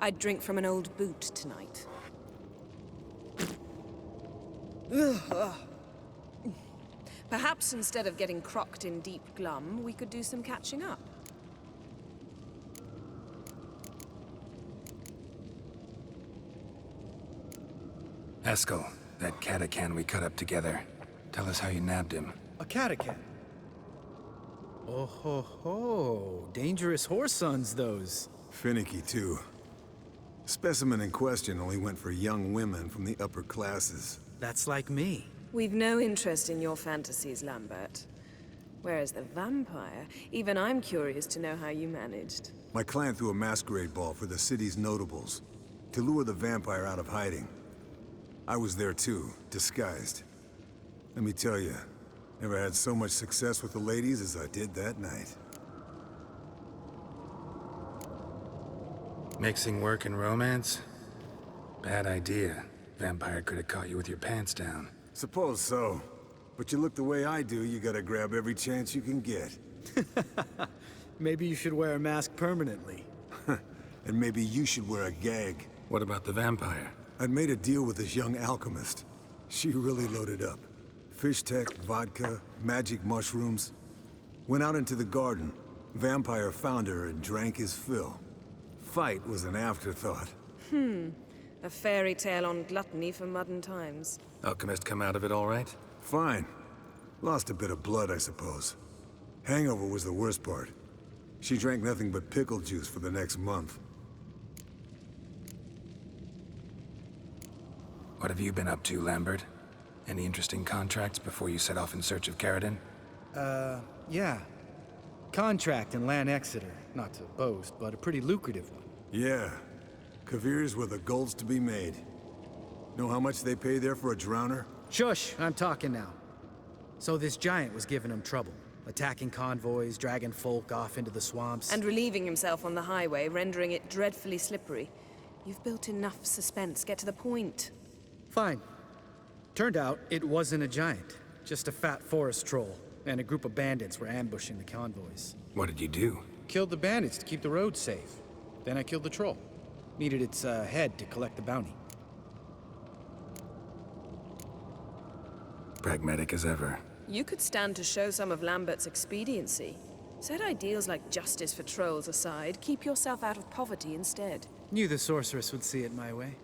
I'd drink from an old boot tonight. Perhaps instead of getting crocked in deep glum, we could do some catching up. Eskel, that Catacan we cut up together. Tell us how you nabbed him. A Catacan? Oh ho ho, dangerous horse sons those. Finicky, too. Specimen in question only went for young women from the upper classes. That's like me. We've no interest in your fantasies, Lambert. Whereas the vampire, even I'm curious to know how you managed. My client threw a masquerade ball for the city's notables, to lure the vampire out of hiding. I was there too, disguised. Let me tell you, never had so much success with the ladies as I did that night. Mixing work and romance? Bad idea. Vampire could have caught you with your pants down. Suppose so. But you look the way I do, you gotta grab every chance you can get. Maybe you should wear a mask permanently. And maybe you should wear a gag. What about the vampire? I'd made a deal with this young alchemist. She really loaded up. Fish tech, vodka, magic mushrooms. Went out into the garden. Vampire found her and drank his fill. Fight was an afterthought. A fairy tale on gluttony for modern times. Alchemist come out of it all right? Fine. Lost a bit of blood, I suppose. Hangover was the worst part. She drank nothing but pickle juice for the next month. What have you been up to, Lambert? Any interesting contracts before you set off in search of Caridin? Yeah. Contract in Lan Exeter. Not to boast, but a pretty lucrative one. Yeah. Kavir's were the golds to be made. Know how much they pay there for a drowner? Shush, I'm talking now. So this giant was giving him trouble. Attacking convoys, dragging folk off into the swamps. And relieving himself on the highway, rendering it dreadfully slippery. You've built enough suspense. Get to the point. Fine. Turned out it wasn't a giant. Just a fat forest troll. And a group of bandits were ambushing the convoys. What did you do? Killed the bandits to keep the roads safe. Then I killed the troll. Needed its head to collect the bounty. Pragmatic as ever. You could stand to show some of Lambert's expediency. Set ideals like justice for trolls aside, keep yourself out of poverty instead. Knew the sorceress would see it my way.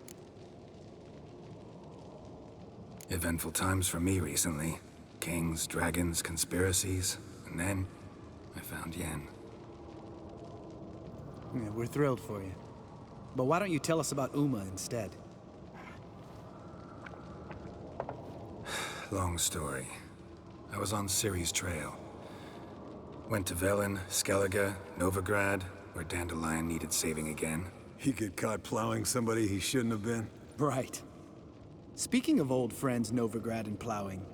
Eventful times for me recently. Kings, dragons, conspiracies. And then, I found Yen. Yeah, we're thrilled for you. But why don't you tell us about Uma instead? Long story. I was on Ciri's trail. Went to Velen, Skellige, Novigrad, where Dandelion needed saving again. He get caught plowing somebody he shouldn't have been? Right. Speaking of old friends Novigrad and plowing,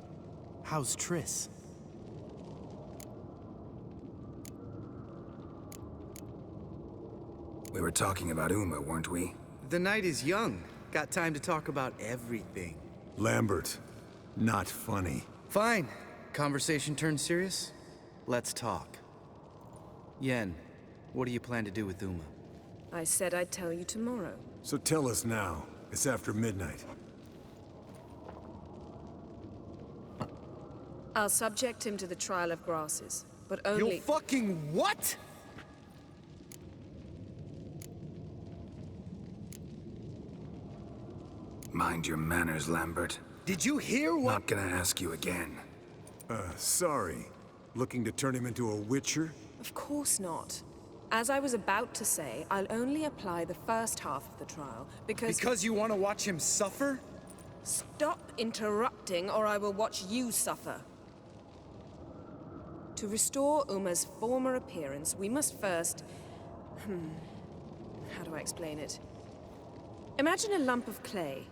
how's Triss? We were talking about Uma, weren't we? The night is young. Got time to talk about everything. Lambert. Not funny. Fine. Conversation turned serious? Let's talk. Yen, what do you plan to do with Uma? I said I'd tell you tomorrow. So tell us now. It's after midnight. I'll subject him to the trial of grasses, but only— You fucking what?! Mind your manners, Lambert. Did you hear what— Not gonna ask you again. Sorry. Looking to turn him into a witcher? Of course not. As I was about to say, I'll only apply the first half of the trial, because— Because you want to watch him suffer? Stop interrupting, or I will watch you suffer. To restore Uma's former appearance, we must first— how do I explain it? Imagine a lump of clay.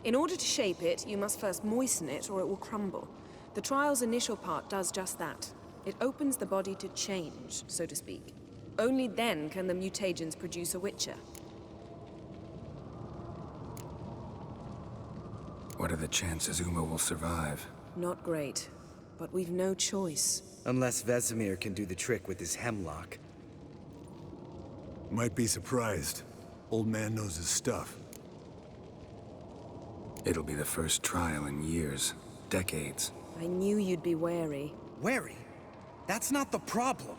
In order to shape it, you must first moisten it, or it will crumble. The trial's initial part does just that. It opens the body to change, so to speak. Only then can the mutagens produce a witcher. What are the chances Uma will survive? Not great, but we've no choice. Unless Vesemir can do the trick with his hemlock. Might be surprised. Old man knows his stuff. It'll be the first trial in years, decades. I knew you'd be wary. Wary? That's not the problem.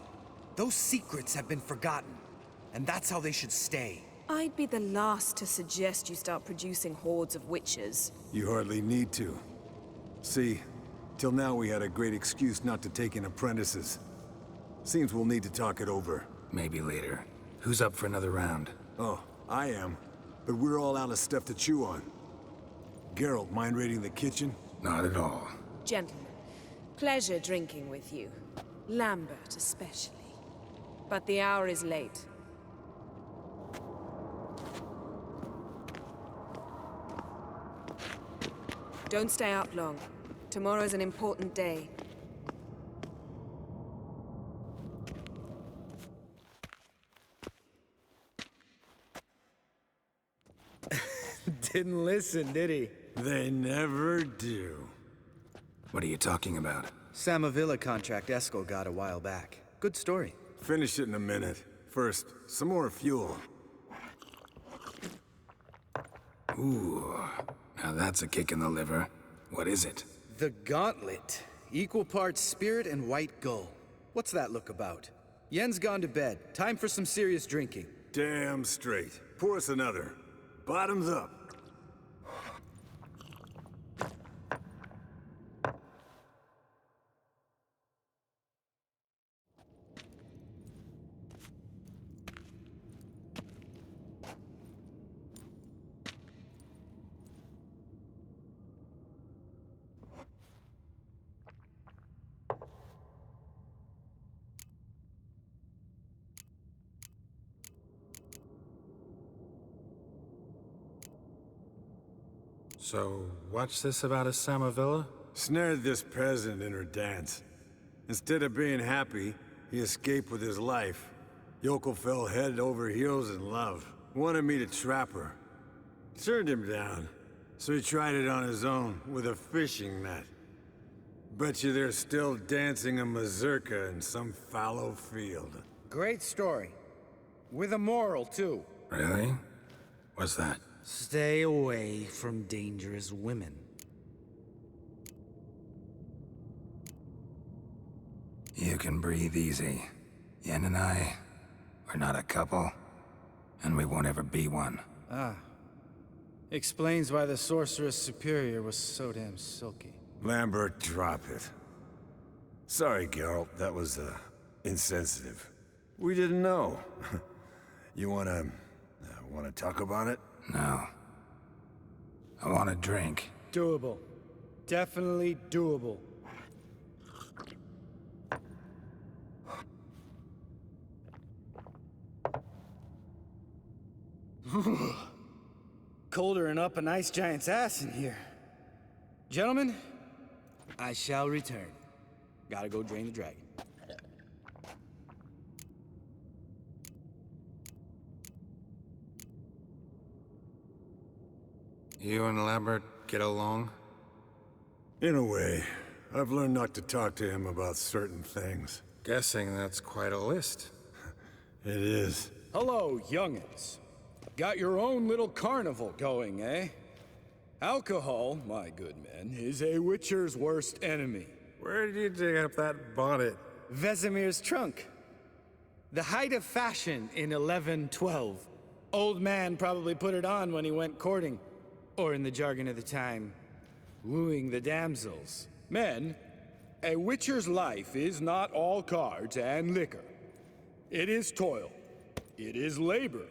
Those secrets have been forgotten, and that's how they should stay. I'd be the last to suggest you start producing hordes of witches. You hardly need to. See, till now we had a great excuse not to take in apprentices. Seems we'll need to talk it over. Maybe later. Who's up for another round? Oh, I am. But we're all out of stuff to chew on. Geralt, mind raiding the kitchen? Not at all. Gentlemen, pleasure drinking with you. Lambert especially. But the hour is late. Don't stay up long. Tomorrow's an important day. Didn't listen, did he? They never do. What are you talking about? Samavilla contract Eskel got a while back. Good story. Finish it in a minute. First, some more fuel. Ooh, now that's a kick in the liver. What is it? The Gauntlet. Equal parts spirit and white gull. What's that look about? Yen's gone to bed. Time for some serious drinking. Damn straight. Pour us another. Bottoms up. So, what's this about a Samavilla? Snared this peasant in her dance. Instead of being happy, he escaped with his life. Yoko fell head over heels in love. Wanted me to trap her. Turned him down. So he tried it on his own, with a fishing net. Bet you they're still dancing a mazurka in some fallow field. Great story. With a moral, too. Really? What's that? Stay away from dangerous women. You can breathe easy. Yen and I, we're not a couple, and we won't ever be one. Explains why the Sorceress Superior was so damn silky. Lambert, drop it. Sorry, Geralt, that was, insensitive. We didn't know. You wanna talk about it? No. I want a drink. Doable. Definitely doable. Colder and up an ice giant's ass in here. Gentlemen, I shall return. Gotta go drain the dragon. You and Lambert get along? In a way. I've learned not to talk to him about certain things. Guessing that's quite a list. It is. Hello, youngins. Got your own little carnival going, eh? Alcohol, my good men, is a witcher's worst enemy. Where did you dig up that bonnet? Vesemir's trunk. The height of fashion in 1112. Old man probably put it on when he went courting. Or in the jargon of the time, wooing the damsels. Men, a witcher's life is not all cards and liquor. It is toil. It is labor.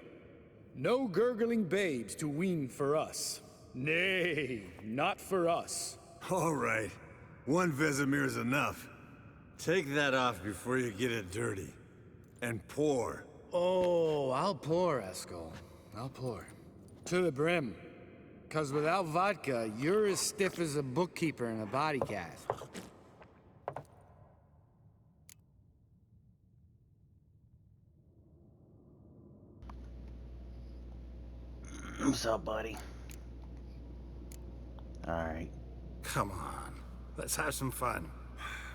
No gurgling babes to wean for us. Nay, not for us. All right. One Vesemir's enough. Take that off before you get it dirty. And pour. Oh, I'll pour, Eskel. I'll pour. To the brim. 'Cause without vodka, you're as stiff as a bookkeeper in a body cast. What's up, buddy? Alright. Come on. Let's have some fun.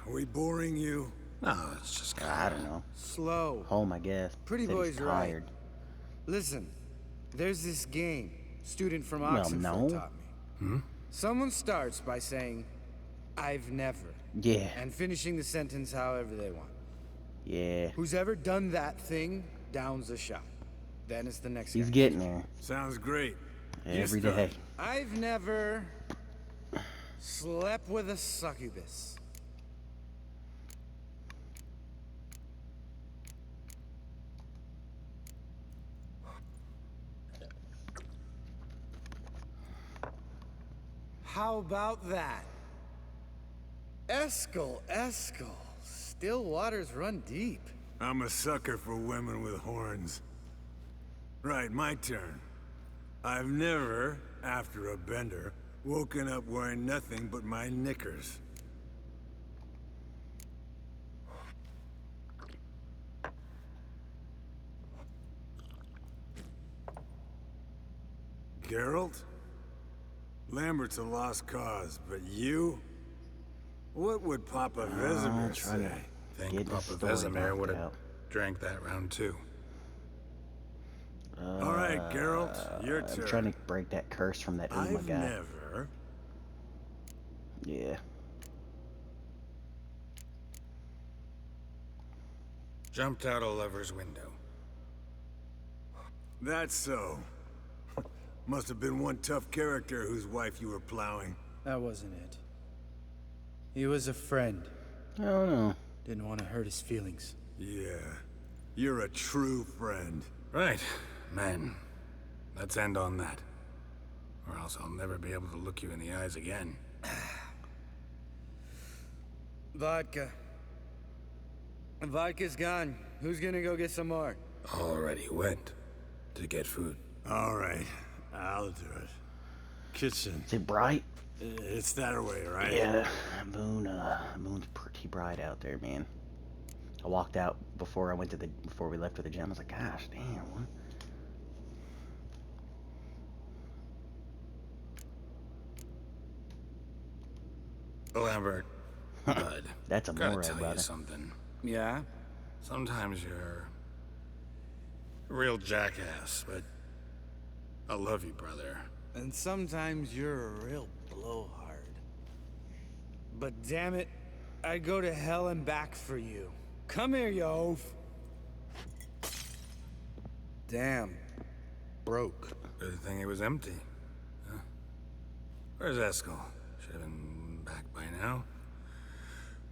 Are we boring you? No, it's just I don't know. Slow. Home, I guess. Pretty Said he's boy's right. tired. Listen, There's this game, student from Well, Oxenford no. taught me. Someone starts by saying, I've never, Yeah. and finishing the sentence however they want. Yeah. Who's ever done that thing downs a shot. Then it's the next He's guy. getting there Sounds great. every start. day. I've never slept with a succubus. How about that? Eskel. Still waters run deep. I'm a sucker for women with horns. Right, my turn. I've never, after a bender, woken up wearing nothing but my knickers. Geralt? Lambert's a lost cause, but you? What would Papa Vesemir try to say? Think Get the Papa story Vesemir knocked would have out. drank that round too. All right, Geralt, your I'm turn. trying to break that curse from that Uma I've guy. never... Yeah. Jumped out a lover's window. That's so. Must have been one tough character whose wife you were plowing. That wasn't it. He was a friend. I don't know. Didn't want to hurt his feelings. Yeah. You're a true friend. Right, men. Let's end on that. Or else I'll never be able to look you in the eyes again. Vodka. Vodka's gone. Who's gonna go get some more? Already went to get food. All right, I'll do it. Kitchen. Is it bright? It's that way, right? Yeah. Moon's pretty bright out there, man. I walked out before we left for the gym. I was like, gosh, damn. What? Lambert, bud. That's a Gotta Mora, tell you brother. something. Yeah? Sometimes you're a real jackass, but I love you, brother. And sometimes you're a real blowhard. But damn it, I'd go to hell and back for you. Come here, you oaf. Damn. Broke. Good thing it was empty. Huh? Where's Eskel? Should have been back by now.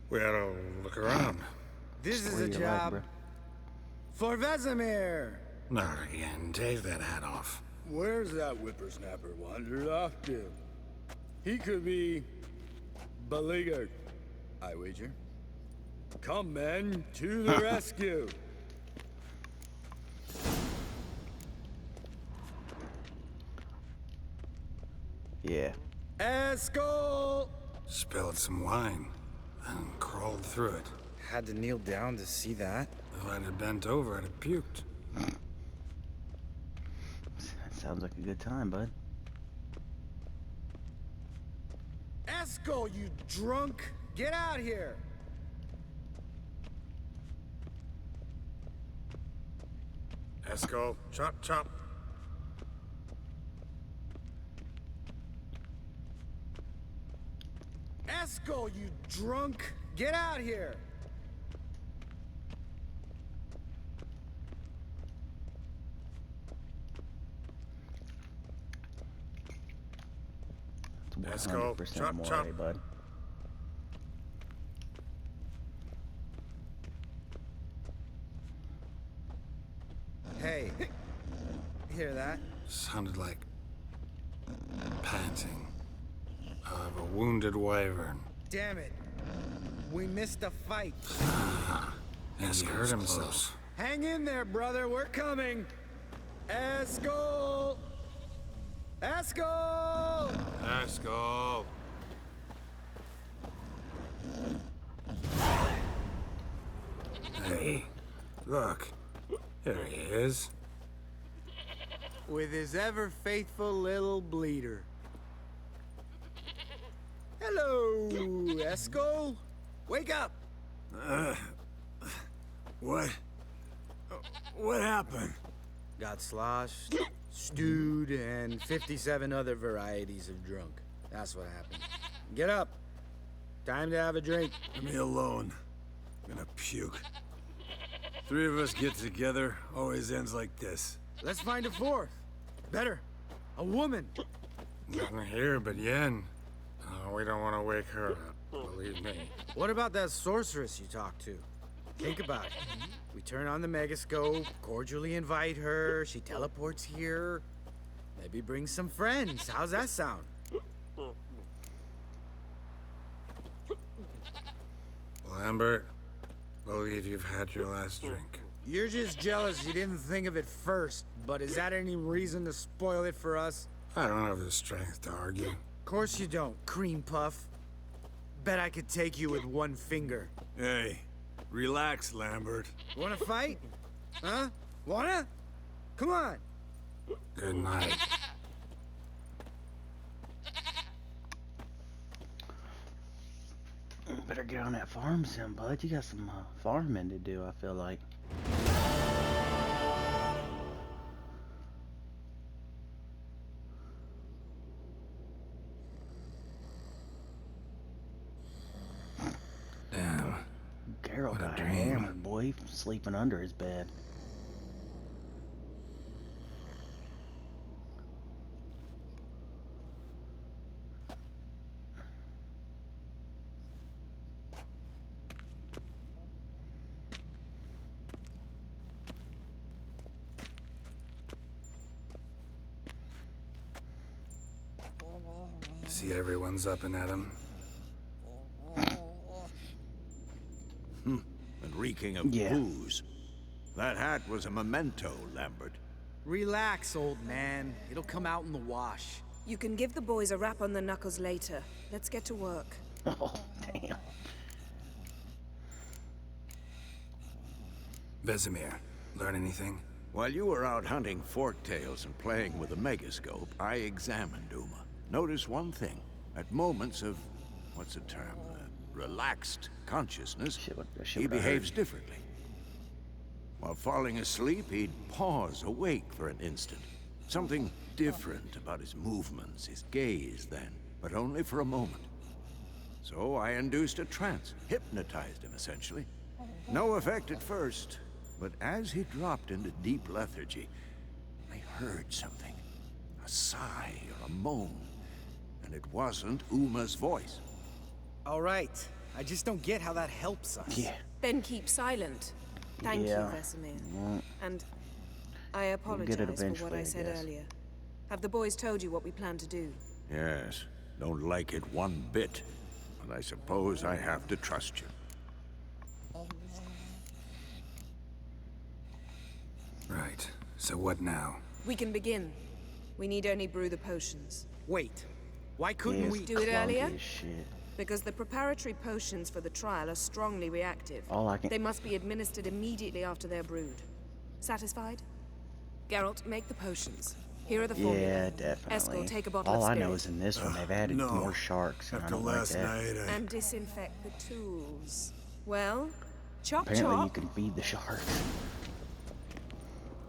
We ought to look around. This is Where a you like, job bro? for Vesemir. Not again. Take that hat off. Where's that whippersnapper wandered off to? He could be beleaguered, I wager. Come, men, to the rescue. Yeah. Eskel! Spilled some wine and crawled through it. Had to kneel down to see that. If I'd have bent over, I'd have puked. That sounds like a good time, bud. Eskel, you drunk! Get out here! Eskel, chop, chop. Eskel, you drunk! Get out here! It's Eskel, 100% chop, Moray, chop. bud. Hey, hear that? Sounded like panting of a wounded wyvern. Damn it. We missed a fight. Esk hurt himself. Hang in there, brother. We're coming. Eskel! Eskel! Eskel! Hey, look. There he is. With his ever faithful little bleeder. Hello, Eskel. Wake up. What? What happened? Got sloshed, stewed, and 57 other varieties of drunk. That's what happened. Get up. Time to have a drink. Leave me alone. I'm gonna puke. Three of us get together, always ends like this. Let's find a fourth. Better. A woman. Nothing here but Yen. Oh, we don't want to wake her up, believe me. What about that sorceress you talked to? Think about it. We turn on the megascope, cordially invite her, she teleports here. Maybe bring some friends. How's that sound? Lambert, believe you've had your last drink. You're just jealous you didn't think of it first, but is that any reason to spoil it for us? I don't have the strength to argue. Of course you don't, cream puff. Bet I could take you with one finger. Hey, relax, Lambert. Wanna fight? Huh? Wanna? Come on. Good night. Better get on that farm soon, bud. You got some farming to do, I feel like. Damn. Geralt What a got dream. hammered, boy, sleeping under his bed. See everyone's up and at 'em. And reeking of Yeah. booze. That hat was a memento, Lambert. Relax, old man. It'll come out in the wash. You can give the boys a rap on the knuckles later. Let's get to work. Oh, damn. Vesemir, learn anything? While you were out hunting forktails and playing with the megascope, I examined Uma. Notice one thing. At moments of, what's the term, relaxed consciousness, Shit, what- shit he what I heard. behaves differently. While falling asleep, he'd pause awake for an instant. Something different about his movements, his gaze then, but only for a moment. So I induced a trance, hypnotized him essentially. No effect at first, but as he dropped into deep lethargy, I heard something. A sigh or a moan. And it wasn't Uma's voice. All right. I just don't get how that helps us. Yeah. Then keep silent. Thank Yeah. you, Vesemir. Mm. And I get it apologize for what eventually, I I said guess. earlier. Have the boys told you what we plan to do? Yes, don't like it one bit. But I suppose I have to trust you. Right. So what now? We can begin. We need only brew the potions. Wait. Why couldn't Yeah, we... Do it clunky earlier? as shit. Because the preparatory potions for the trial are strongly reactive. All I can- They must be administered immediately after they're brewed. Satisfied? Geralt, make the potions. Here are the formulae. Yeah, definitely. Eskel, take a bottle All of I spirit. know is in this one they've added No. more sharks, and I After don't like last that. night, And disinfect the tools. Well, chop Apparently you chop. can feed the sharks.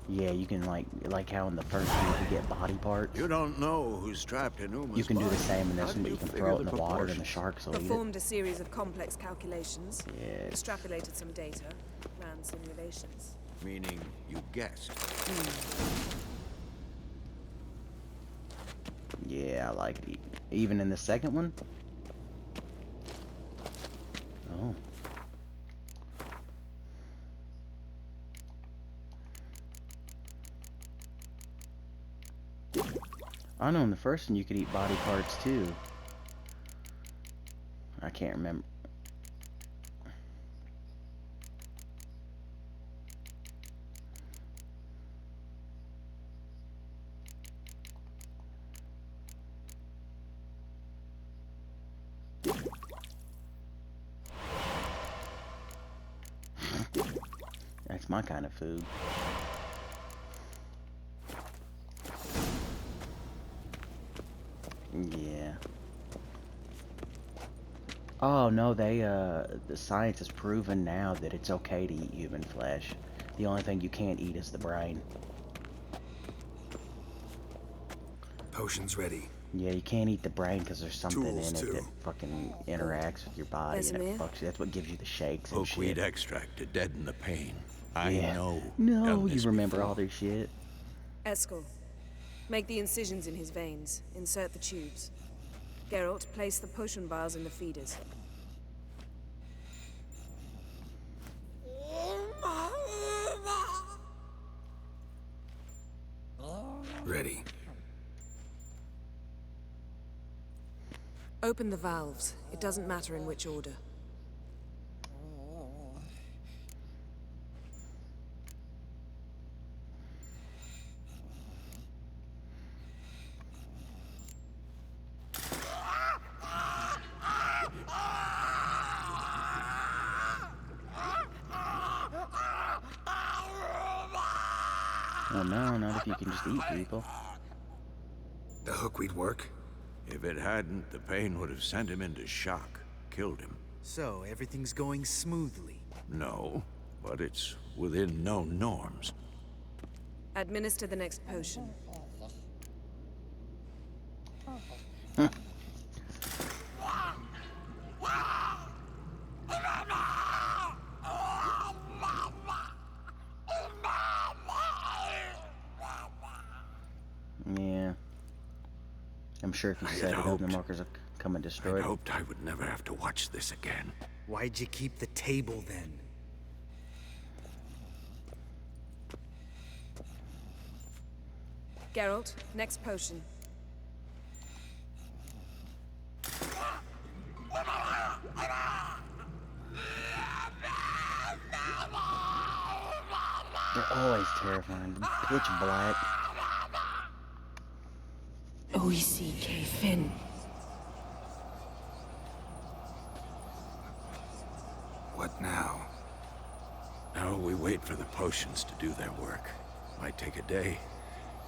Yeah, you can like how in the first one you get body parts. You don't know who's trapped in Uma's You can do the body. same in How this do one, but you can figure throw it in the water and the proportions? sharks will eat it. Performed a series of complex calculations. Yes. Extrapolated some data. Ran simulations. Meaning you guessed. Yeah, I like it. Even in the second one? Oh. I know in the first one you could eat body parts too. I can't remember. That's my kind of food. Yeah. Oh no, the science has proven now that it's okay to eat human flesh. The only thing you can't eat is the brain. Potion's ready. Yeah, you can't eat the brain because there's something Tools, in it too. that fucking interacts with your body and it Vesemir? fucks you. That's what gives you the shakes and Oakweed shit. extract to deaden the pain. I Yeah. know. No, done you this remember before. all this shit. Eskel, make the incisions in his veins. Insert the tubes. Geralt, place the potion vials in the feeders. Ready. Open the valves. It doesn't matter in which order. Oh no, not if you can just eat people. The hookweed work? If it hadn't, the pain would have sent him into shock, killed him. So, everything's going smoothly. No, but it's within known norms. Administer the next potion. Yeah. I'm sure if you I set it had up, the hoped- markers will come and destroy I it. hoped I would never have to watch this again. Why'd you keep the table then? Geralt, next potion. They're always terrifying. Pitch black. Oisi Finn. What now? Now we wait for the potions to do their work. Might take a day,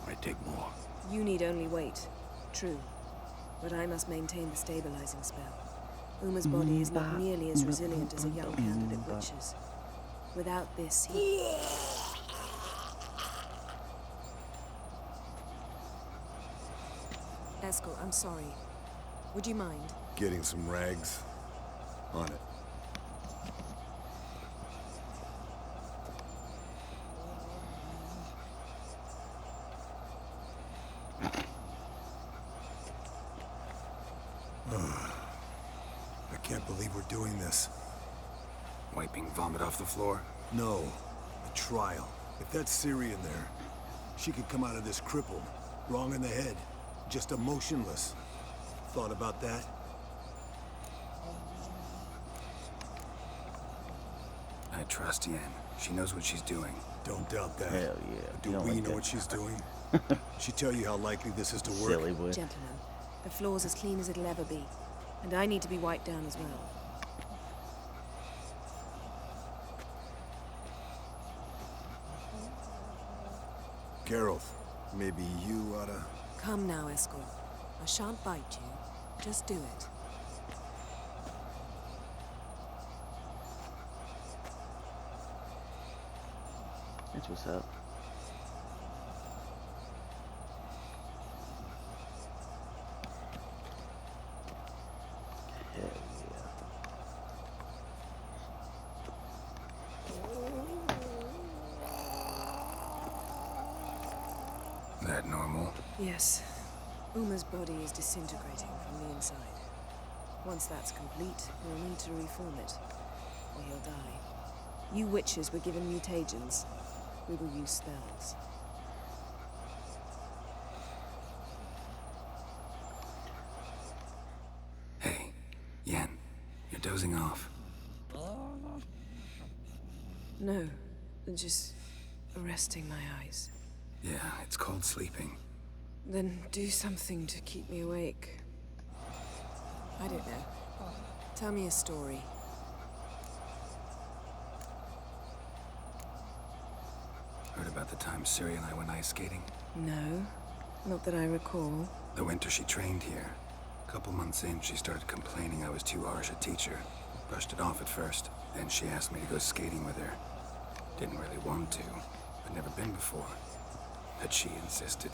might take more. You need only wait. True. But I must maintain the stabilizing spell. Uma's body is not nearly as resilient as a young candidate witch's. Without this, he... Eskel, I'm sorry. Would you mind? Getting some rags. On it. I can't believe we're doing this. Wiping vomit off the floor? No, a trial. If that's Ciri in there, she could come out of this crippled, wrong in the head, just emotionless. Thought about that? I trust Yen. She knows what she's doing. Don't doubt that. Hell yeah. Do You don't we like know that. what she's doing? She tell you how likely this is to work? Silly would. Gentlemen, the floor's as clean as it'll ever be. And I need to be wiped down as well. Geralt, maybe you oughta... Come now, Eskel. I shan't bite you. Just do it. That's what's up. Hell yeah. That normal? Yes. Uma's body is disintegrating from the inside. Once that's complete, we'll need to reform it, or he'll die. You witches were given mutagens. We will use spells. Hey, Yen, you're dozing off. No, just resting my eyes. Yeah, it's called sleeping. Then do something to keep me awake. I don't know. Tell me a story. Heard about the time Ciri and I went ice skating? No, not that I recall. The winter she trained here. A couple months in, she started complaining I was too harsh a teacher. Brushed it off at first. Then she asked me to go skating with her. Didn't really want to. I'd never been before. But she insisted.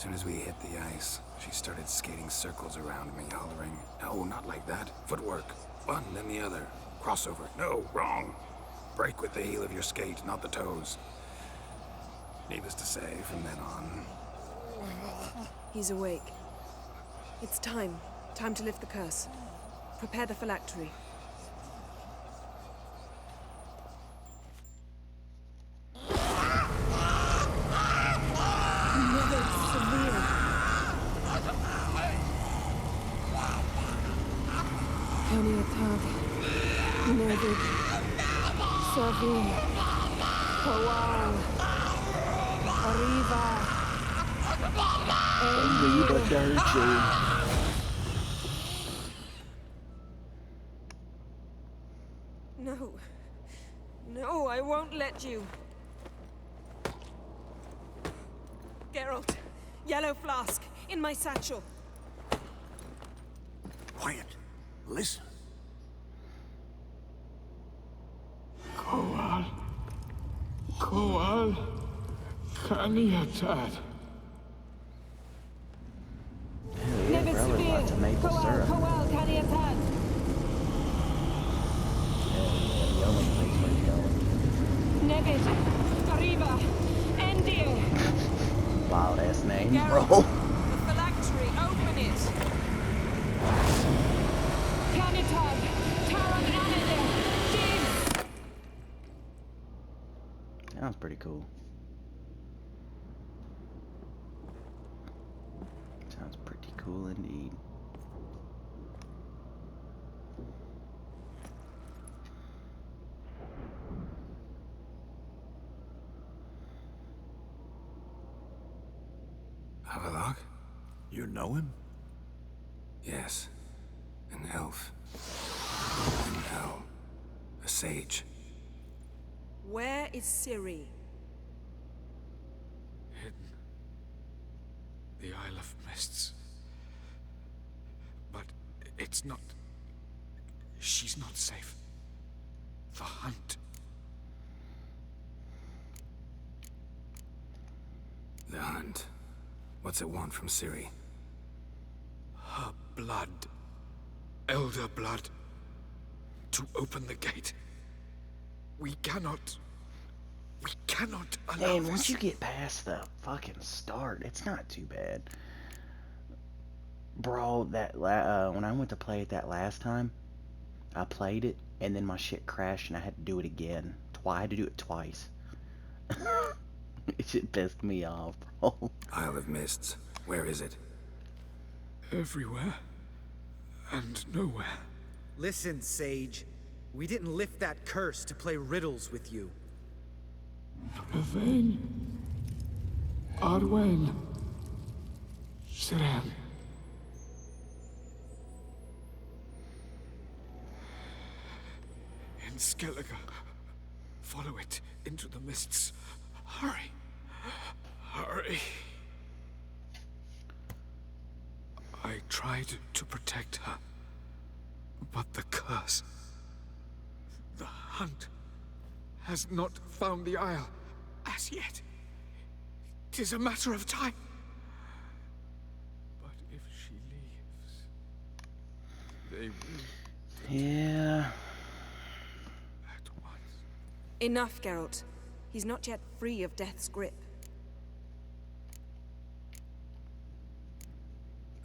Soon as we hit the ice, she started skating circles around me, hollering, "No, not like that. Footwork. One, then the other. Crossover. No, wrong. Break with the heel of your skate, not the toes." Needless to say, from then on... He's awake. It's time. Time to lift the curse. Prepare the phylactery. Kaniatad, Nevid, Savi, Kawal, Arriva, Arriva Dirty. No. No, I won't let you. Geralt, yellow flask, in my satchel. Quiet. Listen. Kowal, Kowal, Kaniatad. Nevid Sphere, lots of maple syrup. Kowal, Kaniatad. The only place where he's going. Nevid, Arriva, Endir. Wild ass name, Geralt, bro. the phylactery, open it. Kanitad, Taran Anadir, James. Sounds pretty cool. Sounds pretty cool indeed. Havelock? You know him? Yes. An elf. An hell. A sage. Where is Ciri? Hidden. The Isle of Mists. But it's not... She's not safe. The hunt. The hunt. What's it want from Ciri? Her blood. Elder blood. To open the gate. We cannot allow Man, this. once you get past the fucking start, it's not too bad. Bro, that when I went to play it that last time, I played it, and then my shit crashed, and I had to do it again. I had to do it twice. It shit pissed me off, bro. Isle of Mists. Where is it? Everywhere. And nowhere. Listen, Sage. We didn't lift that curse to play riddles with you. Yvain, Arwen, Siren. In Skellige. Follow it into the mists. Hurry. Hurry. I tried to protect her. But the curse... The hunt has not found the Isle as yet. 'Tis a matter of time. But if she leaves, they will Yeah. at once. Enough, Geralt. He's not yet free of death's grip.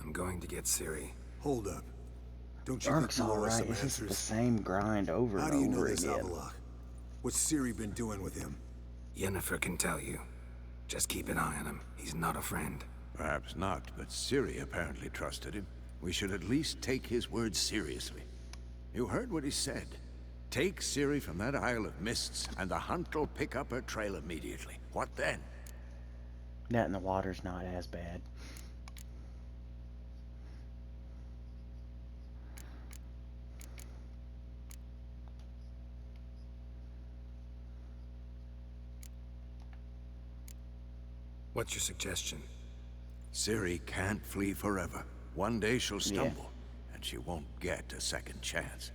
I'm going to get Ciri. Hold up. Don't you Dark's think you owe us alright. some It's just the answers? same grind over How and do you know over this again. Avallac'h? What's Ciri been doing with him? Yennefer can tell you. Just keep an eye on him. He's not a friend. Perhaps not, but Ciri apparently trusted him. We should at least take his words seriously. You heard what he said. Take Ciri from that Isle of Mists, and the hunt will pick up her trail immediately. What then? That in the water's not as bad. What's your suggestion? Ciri can't flee forever. One day she'll stumble, and she won't get a second chance.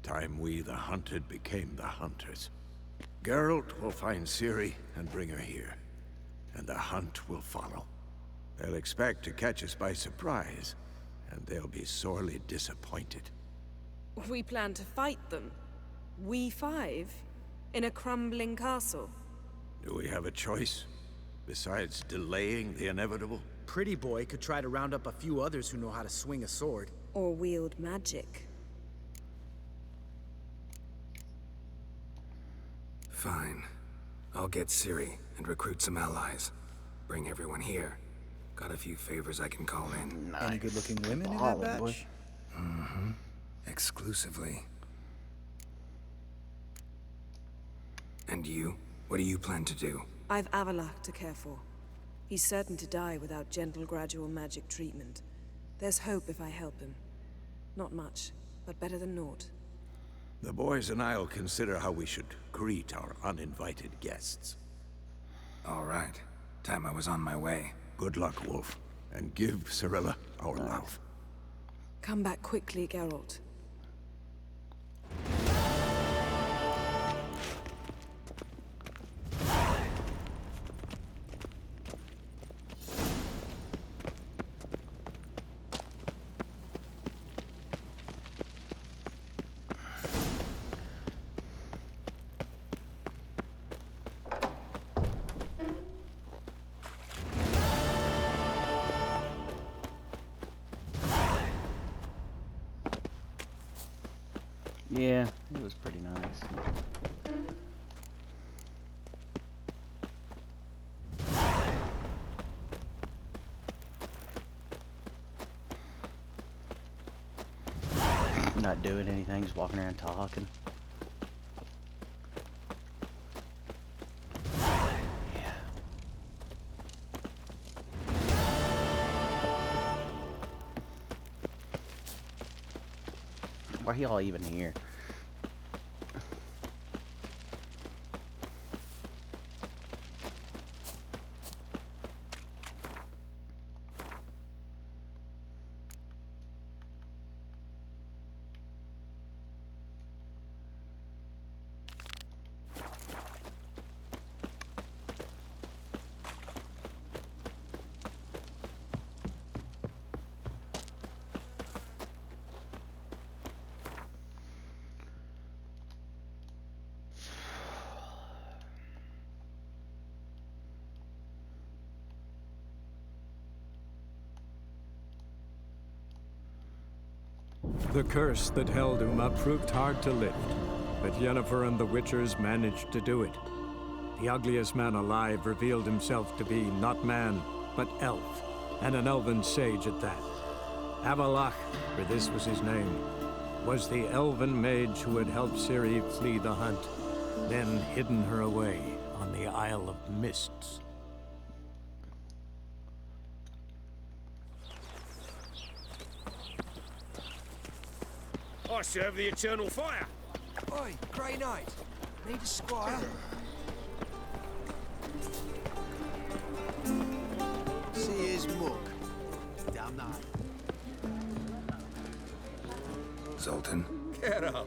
Time we, the hunted, became the hunters. Geralt will find Ciri and bring her here, and the hunt will follow. They'll expect to catch us by surprise, and they'll be sorely disappointed. We plan to fight them. We five? In a crumbling castle? Do we have a choice? Besides delaying the inevitable? Pretty Boy could try to round up a few others who know how to swing a sword. Or wield magic? Fine. I'll get Ciri and recruit some allies. Bring everyone here. Got a few favors I can call in. Nice. Any good-looking women in that Ballin', batch? boy. Mm-hmm. Exclusively. And you? What do you plan to do? I've Avalach to care for. He's certain to die without gentle, gradual magic treatment. There's hope if I help him. Not much, but better than naught. The boys and I'll consider how we should greet our uninvited guests. All right. Time I was on my way. Good luck, Wolf. And give Cirilla our love. Come back quickly, Geralt. Yeah, it was pretty nice. Not doing anything, just walking around talking. Yeah. Why y'all even here? The curse that held Uma proved hard to lift, but Yennefer and the Witchers managed to do it. The ugliest man alive revealed himself to be not man, but elf, and an elven sage at that. Avalach, for this was his name, was the elven mage who had helped Ciri flee the hunt, then hidden her away on the Isle of Mists. I serve the Eternal Fire. Oi, Grey Knight. Need a squire? See his mug. Damn that. Zoltan? Get out.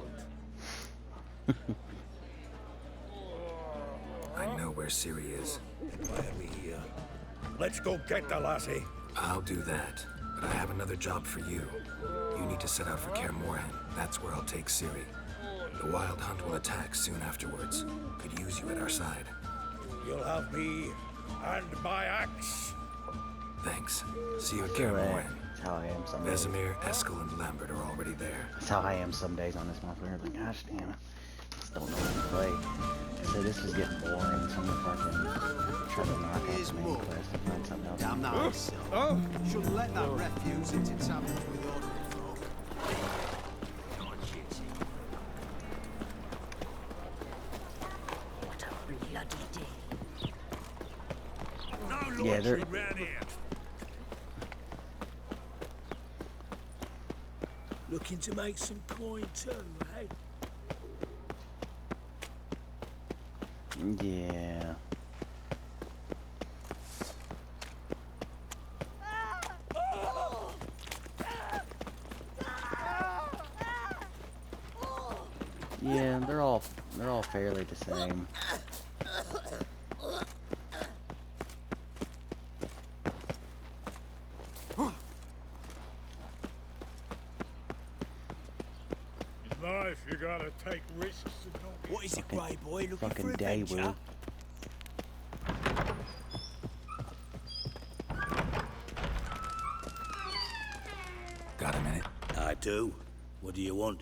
I know where Ciri is. Why are we here? Let's go get the lassie. I'll do that, but I have another job for you. You need to set out for Kaer Morhen. That's where I'll take Ciri. The Wild Hunt will attack soon afterwards. Could use you at our side. You'll have me and my axe. Thanks. See you at Kaer Morhen. That's how I am some days. Vesemir, Eskel, and Lambert are already there. That's how I am some days on this motherfucker. Like, gosh damn it. Just don't know what to play. So this is getting boring, so I'm gonna fucking try to knock out Here's some main more. quest and find something else. Damn that silk. Shouldn't let that refuse into taverns with ordinary folk. What a bloody day. No Yeah, they're- lordship round here. Looking to make some coin too, eh? Yeah. Yeah, they're all fairly the same. If you gotta take risks and not... What is it, Grey Boy? Looking for fucking day, adventure? Will. Got a minute? I do. What do you want?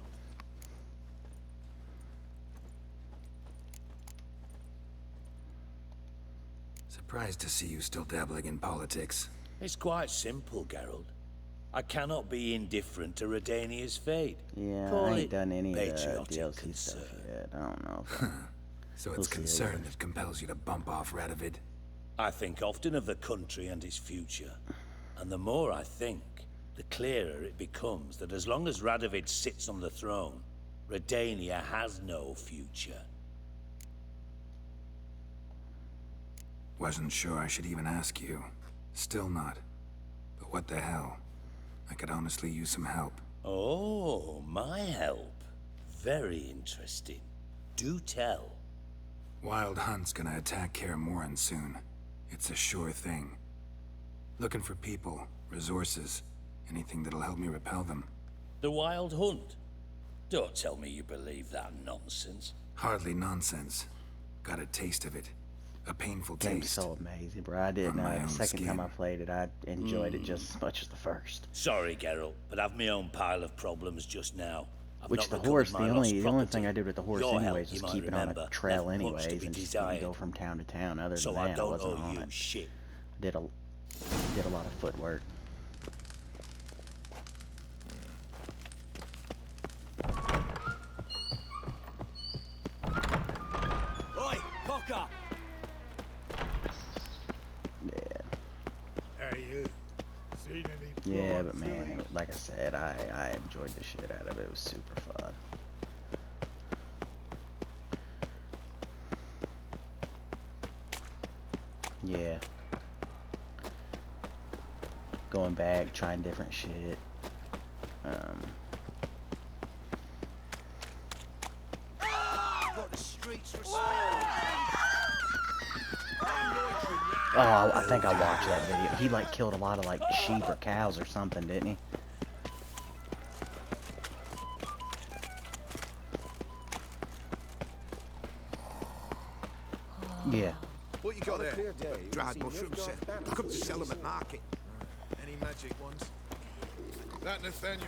Surprised to see you still dabbling in politics. It's quite simple, Geralt. I cannot be indifferent to Redania's fate. Yeah, Call I ain't it done any of the patriotic DLC concern. stuff yet. I don't know. If So We'll it's see concern later. that compels you to bump off Radovid. I think often of the country and its future. And the more I think, the clearer it becomes that as long as Radovid sits on the throne, Redania has no future. Wasn't sure I should even ask you. Still not. But what the hell? I could honestly use some help. Oh, my help. Very interesting. Do tell. Wild Hunt's gonna attack Kaer Morhen soon. It's a sure thing. Looking for people, resources, anything that'll help me repel them. The Wild Hunt? Don't tell me you believe that nonsense. Hardly nonsense. Got a taste of it. A painful game's taste. so amazing, bro. I didn't On know my the own second time I skin. played it, I enjoyed it just as much as the first. Sorry, Geralt, but I've my own pile of problems just now. I've Which not the recovered horse, my the lost only property. thing I did with the horse Your help, anyways you was might keep it on remember, a trail left much to anyways be and just you can go desired. from town to town. Other So than I that, I don't wasn't owe on you it. shit. Did a lot of footwork. Oi, Cocker! Yeah. Hey, you. Seen any... Yeah, but man, like I said, I enjoyed the shit out of it. It was super fun. Yeah. Going back, trying different shit. Got the streets Oh, I think I watched that video. He like killed a lot of like sheep or cows or something, didn't he? Yeah. What you got there? Dried mushrooms, sir. I come to sell them at market. Any magic ones? That Nathaniel...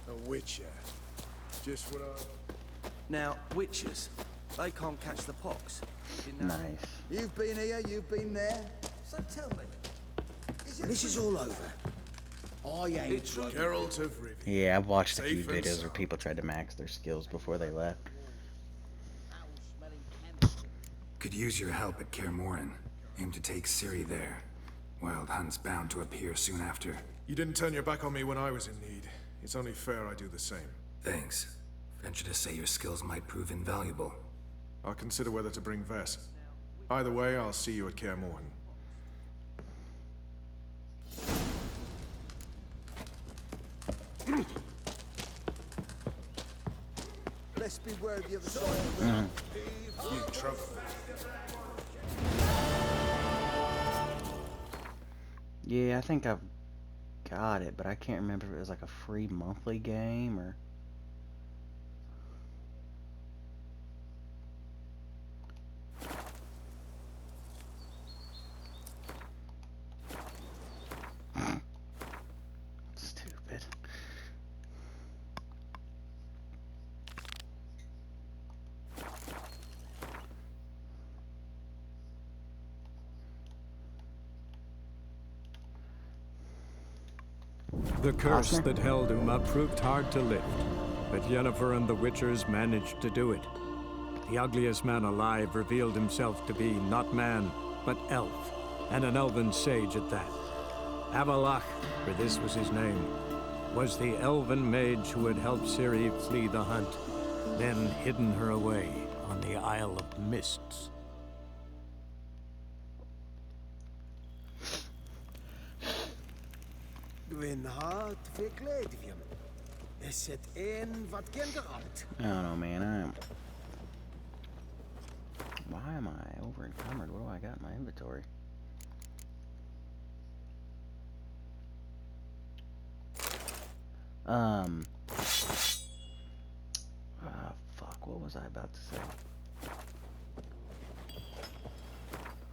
A witcher. Just what I... Now, witches, they can't catch the pox. You know? Nice. You've been here, you've been there. So tell me, when this is all over, I ain't... Geralt of Rivia. Yeah, I've watched a few Safe and videos where sound. people tried to max their skills before they left. Could use your help at Kaer Morhen. Aim to take Ciri there. Wild Hunt's bound to appear soon after. You didn't turn your back on me when I was in need. It's only fair I do the same. Thanks. Venture to say your skills might prove invaluable. I'll consider whether to bring Vess. Either way, I'll see you at Kaer Morhen. Let's beware of the other side of the river. You trouble. Yeah, I think I've got it, but I can't remember if it was like a free monthly game or... Stupid. The curse Oscar? that held Uma proved hard to lift, but Yennefer and the Witchers managed to do it. The ugliest man alive revealed himself to be not man, but elf, and an elven sage at that. Avalach, for this was his name, was the elven mage who had helped Ciri flee the hunt, then hidden her away on the Isle of Mists. Gwyn hard verkleed van. Is het een wat kinderhand? I don't know, man. Why am I over encumbered? What do I got in my inventory? Fuck, what was I about to say?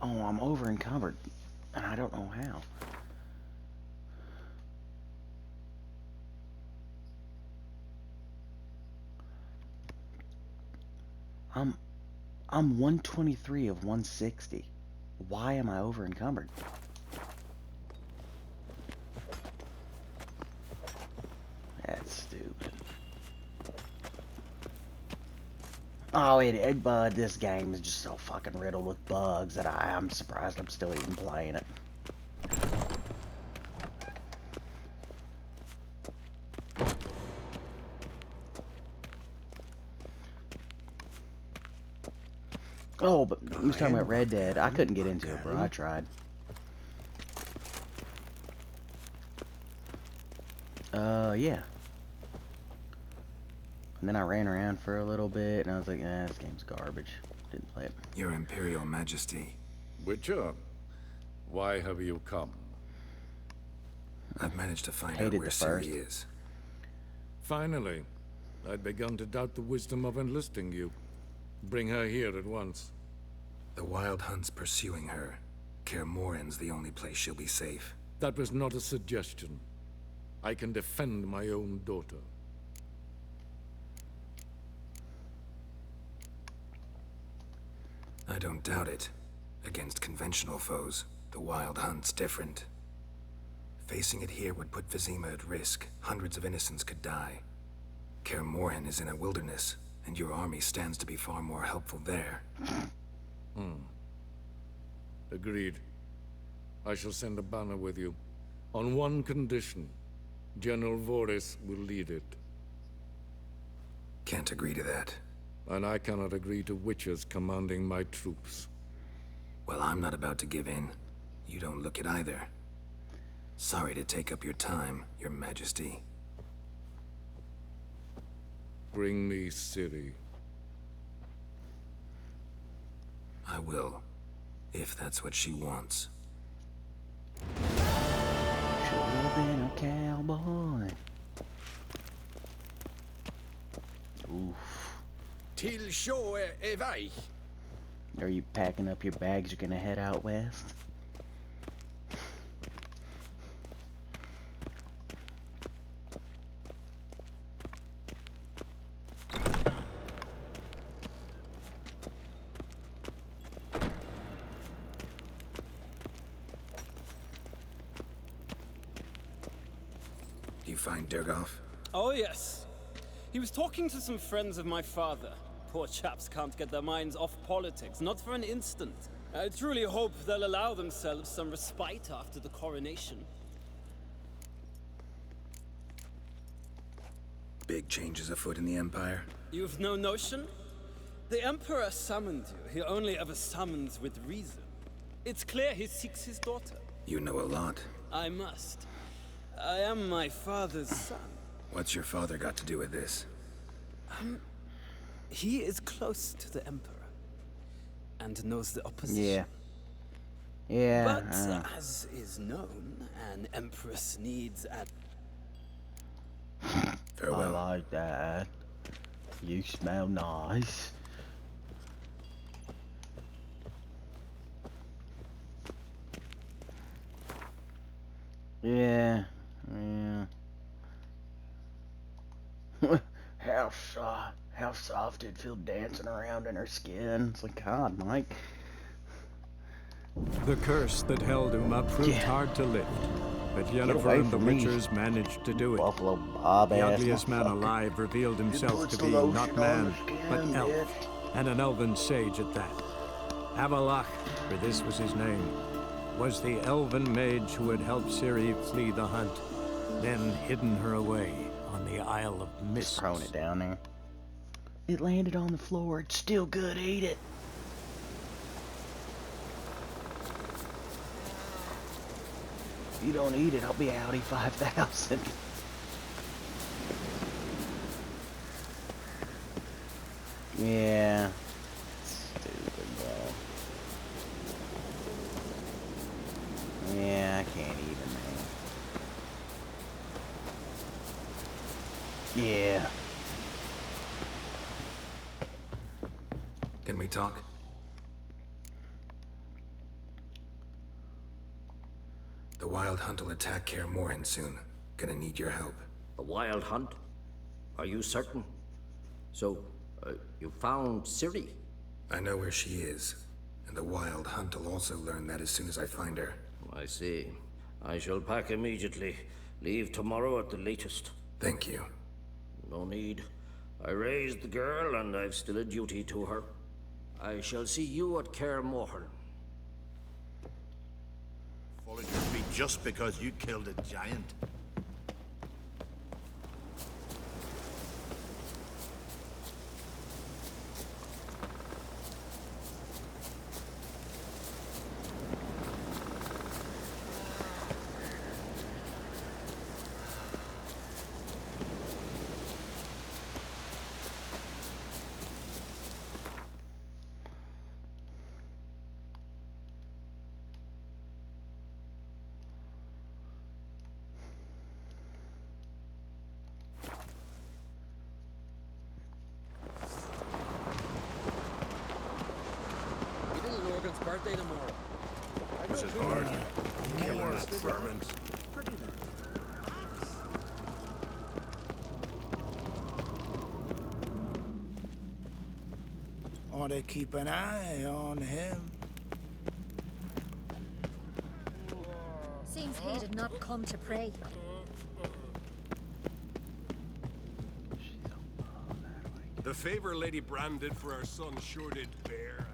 Oh, I'm over encumbered, and I don't know how. I'm 123 of 160. Why am I over encumbered? That's stupid. Oh, this game is just so fucking riddled with bugs that I'm surprised I'm still even playing it. Oh, but you was talking about Red Dead. I couldn't get into it, bro. I tried. Yeah. And then I ran around for a little bit, and I was like, this game's garbage. Didn't play it. Your Imperial Majesty. Witcher, why have you come? I've managed to find out where Ciri is. Finally. I'd begun to doubt the wisdom of enlisting you. Bring her here at once. The Wild Hunt's pursuing her. Kaer Morhen's the only place she'll be safe. That was not a suggestion. I can defend my own daughter. I don't doubt it. Against conventional foes, the Wild Hunt's different. Facing it here would put Vizima at risk. Hundreds of innocents could die. Kaer Morhen is in a wilderness, and your army stands to be far more helpful there. Agreed. I shall send a banner with you. On one condition. General Voris will lead it. Can't agree to that. And I cannot agree to witches commanding my troops. Well, I'm not about to give in. You don't look it either. Sorry to take up your time, Your Majesty. Bring me Ciri. I will, if that's what she wants. Should've been a cowboy. Oof. Till shore away. Are you packing up your bags? You're gonna head out west? You find Durgoff? Oh, yes. He was talking to some friends of my father. Poor chaps can't get their minds off politics, not for an instant. I truly hope they'll allow themselves some respite after the coronation. Big changes afoot in the Empire? You've no notion? The Emperor summoned you. He only ever summons with reason. It's clear he seeks his daughter. You know a lot. I must. I am my father's son. What's your father got to do with this? He is close to the Emperor. And knows the opposition. Yeah. Yeah. But, as is known, an Empress needs Farewell. I like that. You smell nice. Yeah. Yeah. How soft it'd feel dancing around in her skin. It's like, God, Mike. The curse that held Uma proved hard to lift, but Yennefer and the Witchers managed to do it. Buffalo Bob The ass ugliest man motherfucker. alive revealed himself to be lotion not on man, the skin, but elf, bitch. and an elven sage at that. Avalach, for this was his name, was the elven mage who had helped Ciri flee the hunt, then hidden her away on the Isle of Mist. Throwing it down there. It landed on the floor. It's still good. Eat it. If you don't eat it, I'll be Audi 5000. Yeah. Stupid, bro. Yeah. Can we talk? The Wild Hunt will attack Kaer Morhen soon. Gonna need your help. A wild hunt? Are you certain? So, you found Ciri? I know where she is, and the Wild Hunt will also learn that as soon as I find her. I see. I shall pack immediately. Leave tomorrow at the latest. Thank you. No need. I raised the girl, and I've still a duty to her. I shall see you at Kaer Morhen. Followed your feet just because you killed a giant. Birthday tomorrow. Was it hard? Killing that vermin. Ought to keep an eye on him. Seems he did not come to pray. The favor Lady Brand did for our son sure did bear.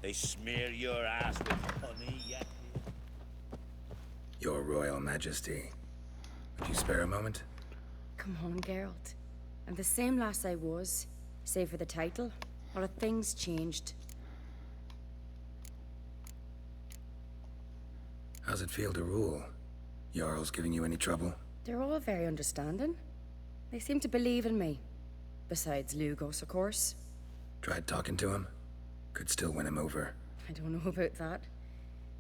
They smear your ass with honey yet? Your Royal Majesty. Would you spare a moment? Come on, Geralt. I'm the same lass I was, save for the title. A lot of things changed. How's it feel to rule? Jarl's giving you any trouble? They're all very understanding. They seem to believe in me. Besides Lugos, of course. Tried talking to him? Could still win him over. I don't know about that.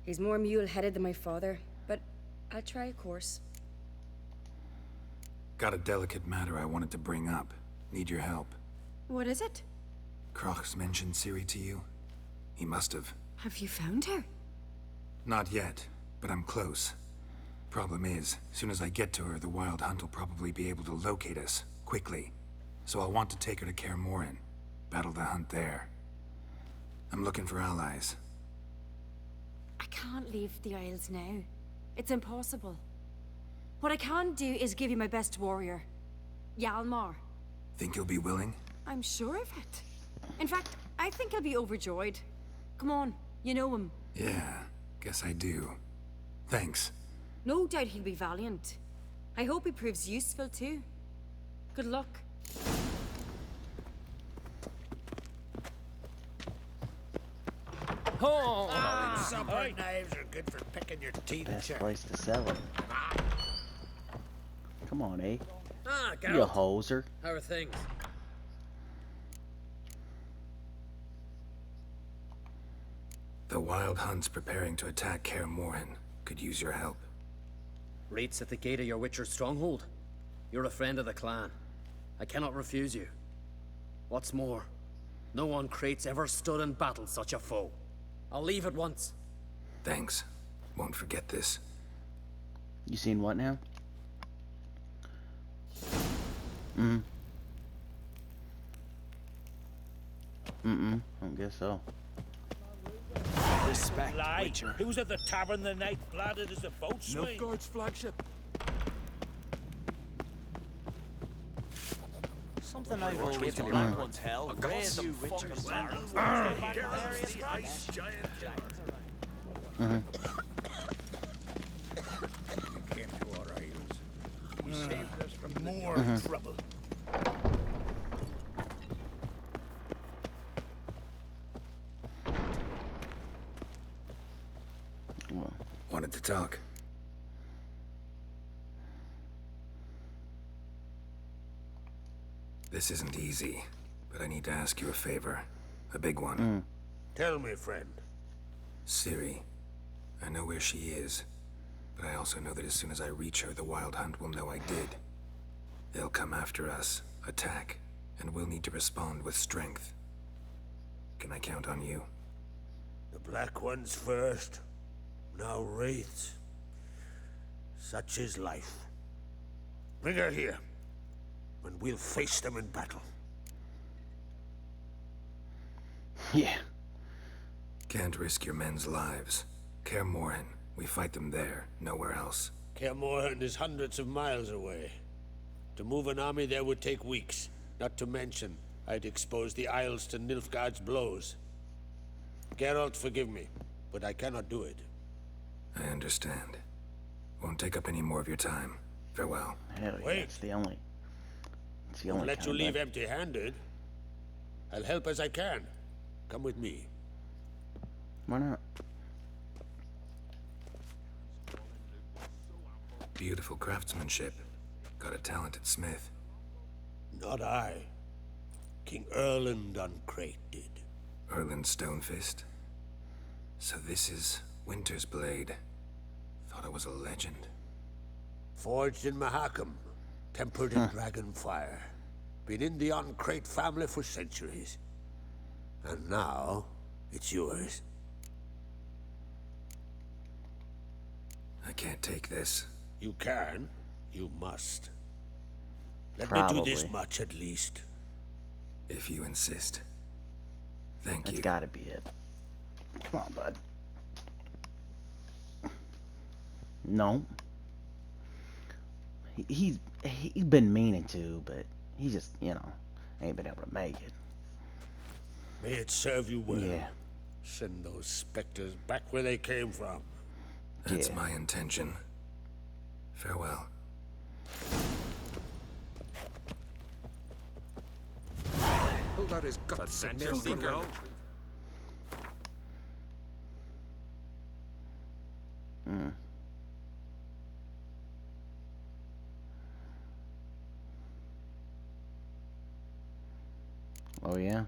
He's more mule-headed than my father, but I'll try, of course. Got a delicate matter I wanted to bring up. Need your help. What is it? Crach's mentioned Ciri to you? He must have. Have you found her? Not yet, but I'm close. Problem is, soon as I get to her, the Wild Hunt will probably be able to locate us, quickly. So I'll want to take her to Kaer Morhen. Battle the hunt there. I'm looking for allies. I can't leave the Isles now. It's impossible. What I can do is give you my best warrior, Hjalmar. Think you'll be willing? I'm sure of it. In fact, I think he'll be overjoyed. Come on, you know him. Yeah, guess I do. Thanks. No doubt he'll be valiant. I hope he proves useful too. Good luck. Supper knives are good for picking your teeth. Best place to sell it. Come on, eh? Ah, You a hoser. How are things? The Wild Hunt's preparing to attack Kaer Morhen. Could use your help. Rates at the gate of your Witcher's stronghold. You're a friend of the clan. I cannot refuse you. What's more, no one Krait's ever stood in battle such a foe. I'll leave at once. Thanks. Won't forget this. You seen what now? I don't guess so. Respect, Witcher. Who was at the tavern the night bladdered as a boatswain? Nilfgaard's flagship. Something I've always black one's hell. Where's the Witcher's Came to our isles. He saved us from more trouble. Wanted to talk. This isn't easy, but I need to ask you a favor. A big one. Tell me, friend. Ciri. I know where she is. But I also know that as soon as I reach her, the Wild Hunt will know I did. They'll come after us, attack, and we'll need to respond with strength. Can I count on you? The Black Ones first, now Wraiths. Such is life. Bring her here, and we'll face them in battle. Yeah. Can't risk your men's lives. Kaer Morhen, we fight them there, nowhere else. Kaer Morhen is hundreds of miles away. To move an army there would take weeks. Not to mention, I'd expose the Isles to Nilfgaard's blows. Geralt, forgive me, but I cannot do it. I understand. Won't take up any more of your time. Farewell. Hell yeah, Wait. it's the only Won't let you kind leave of- empty-handed. I'll help as I can. Come with me. Why not? Beautiful craftsmanship. Got a talented smith. Not I. King Erland Uncrate did. Erland Stonefist. So this is Winter's Blade. Thought it was a legend. Forged in Mahakam, tempered in dragon fire. Been in the Uncrate family for centuries. And now, it's yours. I can't take this. You can. You must. Let me do this Probably. much at least. If you insist. Thank That's you. gotta be it. Come on, bud. No. He's been meaning to, but he just, you know, ain't been able to make it. May it serve you well. Yeah. Send those specters back where they came from. That's my intention. Farewell. Pulled out his guts and nailed the girl. Hmm. Oh yeah.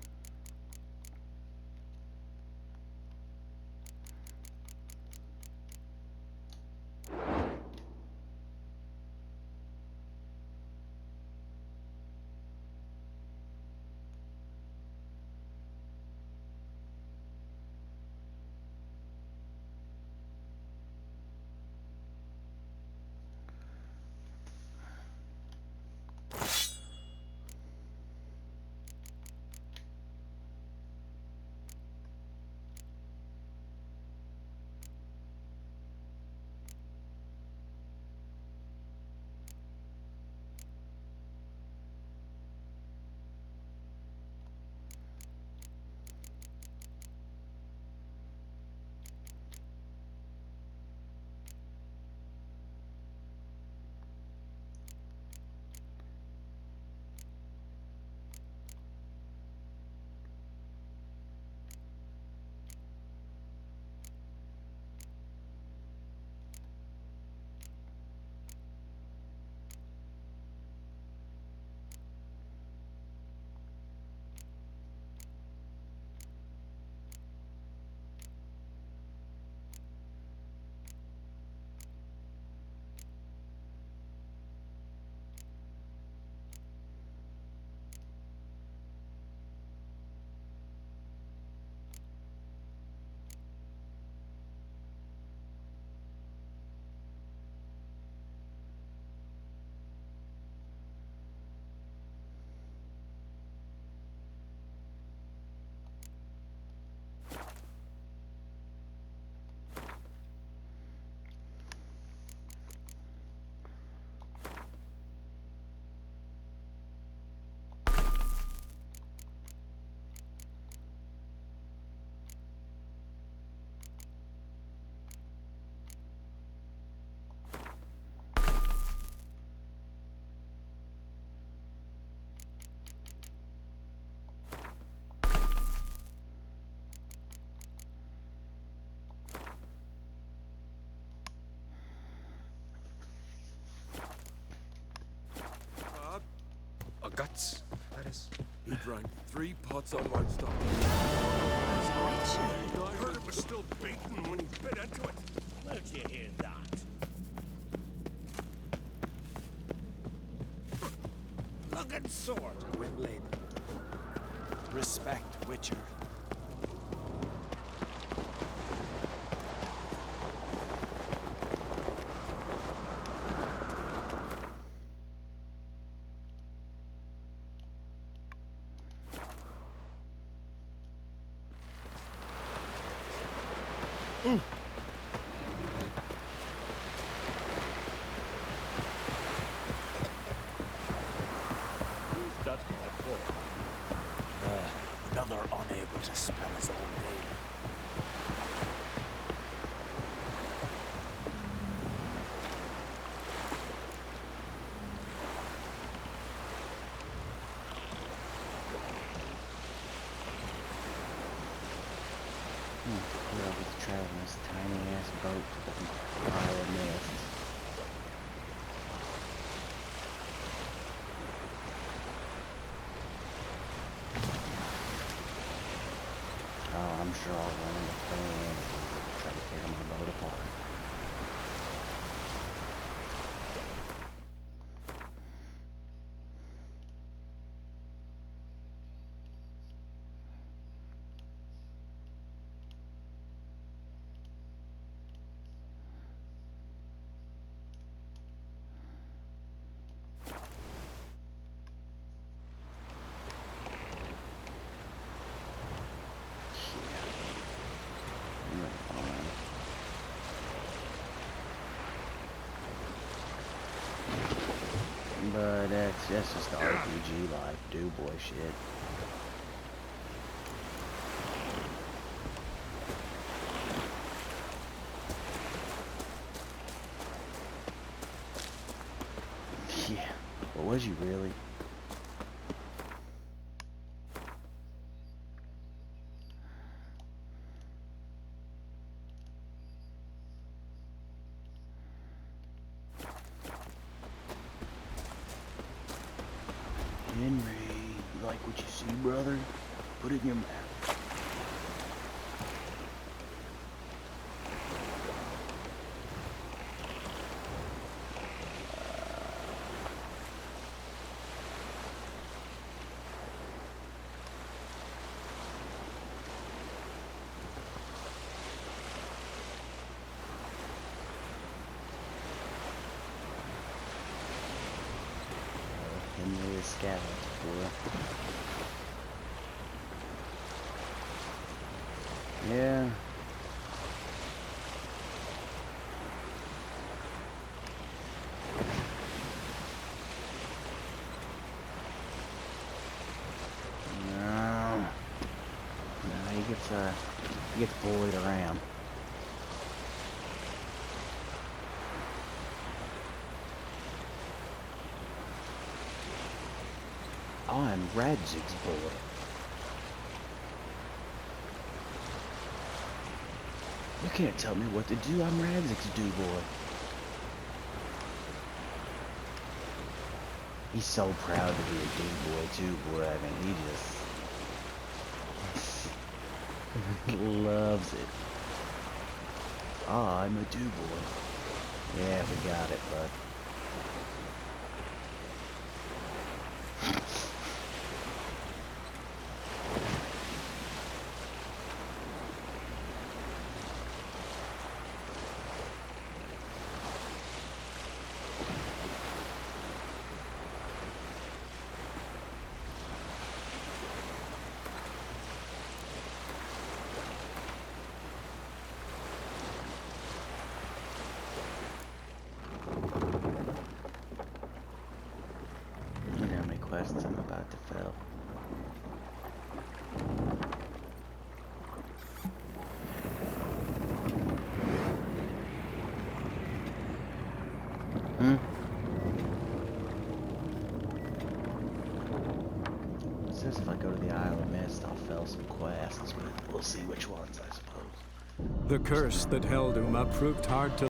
Guts, that is. He drank 3 pots of one stop. I heard it was still beating when he bit into it. Where'd you hear that? rugged sword, Gwynbleidd. Respect, Witcher. Another unable to spell his own name. Whoever's traveling this tiny ass boat to the pile of nests. Oh, I'm sure I'll run into plans and try to tear my boat apart. But that's just the RPG life, do boy shit. Yeah, but was you really? Henry, you like what you see, brother? Put it in your mouth. Henry is scalloped, boy. Yeah. No. No, he gets bullied around. I'm Radzig's boy. You can't tell me what to do. I'm Radzig's boy. He's so proud to be a boy too, boy. I mean, he just loves it. Ah, I'm a boy. Yeah, we got it, bud. I'm about to fail. It says if I go to the Isle of Mist, I'll fail some quests, but we'll see which ones, I suppose. The curse that held Uma proved hard to